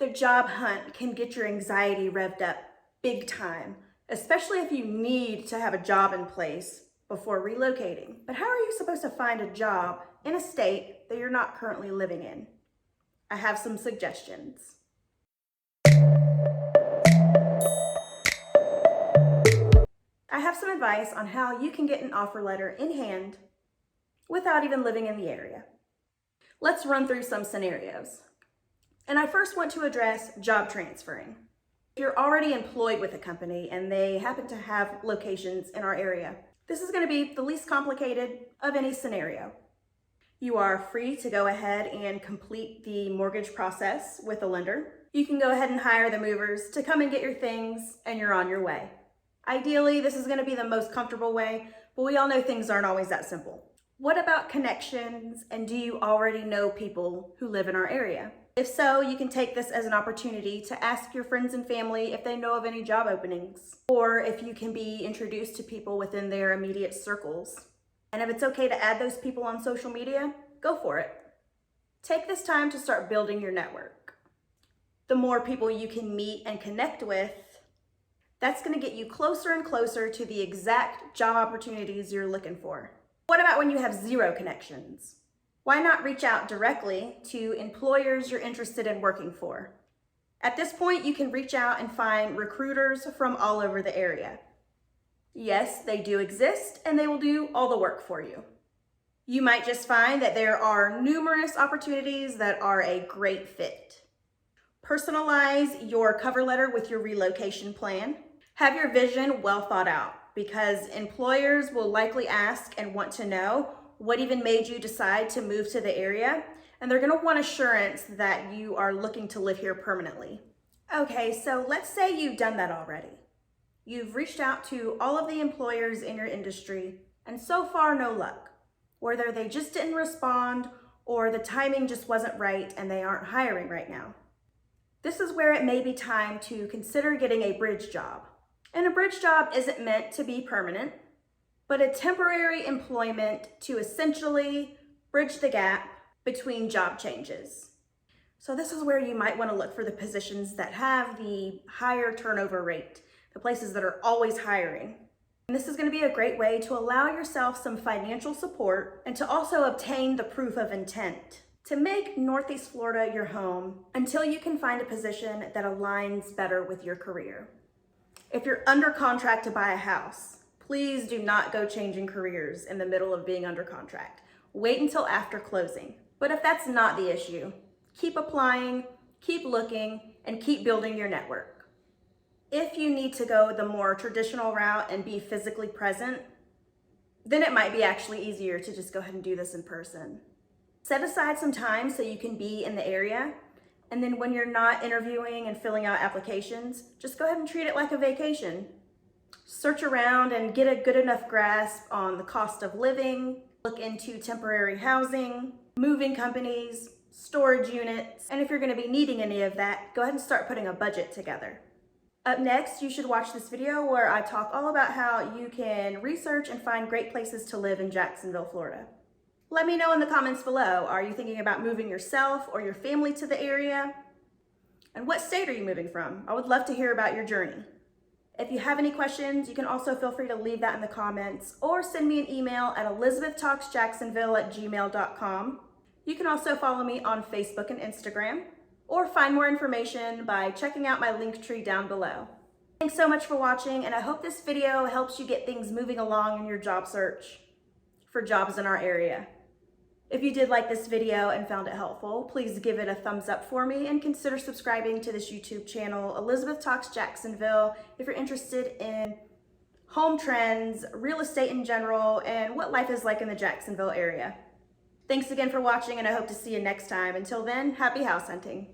The job hunt can get your anxiety revved up big time, especially if you need to have a job in place before relocating. But how are you supposed to find a job in a state that you're not currently living in? I have some suggestions. I have some advice on how you can get an offer letter in hand without even living in the area. Let's run through some scenarios. And I first want to address job transferring. If you're already employed with a company and they happen to have locations in our area, this is going to be the least complicated of any scenario. You are free to go ahead and complete the mortgage process with a lender. You can go ahead and hire the movers to come and get your things, and you're on your way. Ideally, this is going to be the most comfortable way, but we all know things aren't always that simple. What about connections, and do you already know people who live in our area? If so, you can take this as an opportunity to ask your friends and family if they know of any job openings, or if you can be introduced to people within their immediate circles. And if it's okay to add those people on social media, go for it. Take this time to start building your network. The more people you can meet and connect with, that's going to get you closer and closer to the exact job opportunities you're looking for. What about when you have zero connections? Why not reach out directly to employers you're interested in working for? At this point, you can reach out and find recruiters from all over the area. Yes, they do exist, and they will do all the work for you. You might just find that there are numerous opportunities that are a great fit. Personalize your cover letter with your relocation plan. Have your vision well thought out, because employers will likely ask and want to know what even made you decide to move to the area, and they're going to want assurance that you are looking to live here permanently. Okay, so let's say you've done that already. You've reached out to all of the employers in your industry, and so far no luck. Whether they just didn't respond or the timing just wasn't right and they aren't hiring right now. This is where it may be time to consider getting a bridge job. And a bridge job isn't meant to be permanent, but a temporary employment to essentially bridge the gap between job changes. So this is where you might want to look for the positions that have the higher turnover rate, the places that are always hiring. And this is going to be a great way to allow yourself some financial support and to also obtain the proof of intent to make Northeast Florida your home until you can find a position that aligns better with your career. If you're under contract to buy a house, please do not go changing careers in the middle of being under contract. Wait until after closing. But if that's not the issue, keep applying, keep looking, and keep building your network. If you need to go the more traditional route and be physically present, then it might be actually easier to just go ahead and do this in person. Set aside some time so you can be in the area. And then when you're not interviewing and filling out applications, just go ahead and treat it like a vacation. Search around and get a good enough grasp on the cost of living, look into temporary housing, moving companies, storage units, and if you're going to be needing any of that, go ahead and start putting a budget together. Up next, you should watch this video where I talk all about how you can research and find great places to live in Jacksonville, Florida. Let me know in the comments below, are you thinking about moving yourself or your family to the area? And what state are you moving from? I would love to hear about your journey. If you have any questions, you can also feel free to leave that in the comments or send me an email at elizabethtalksjacksonville@gmail.com. You can also follow me on Facebook and Instagram or find more information by checking out my link tree down below. Thanks so much for watching, and I hope this video helps you get things moving along in your job search for jobs in our area. If you did like this video and found it helpful, please give it a thumbs up for me and consider subscribing to this YouTube channel, Elizabeth Talks Jacksonville, if you're interested in home trends, real estate in general, and what life is like in the Jacksonville area. Thanks again for watching, and I hope to see you next time. Until then, happy house hunting.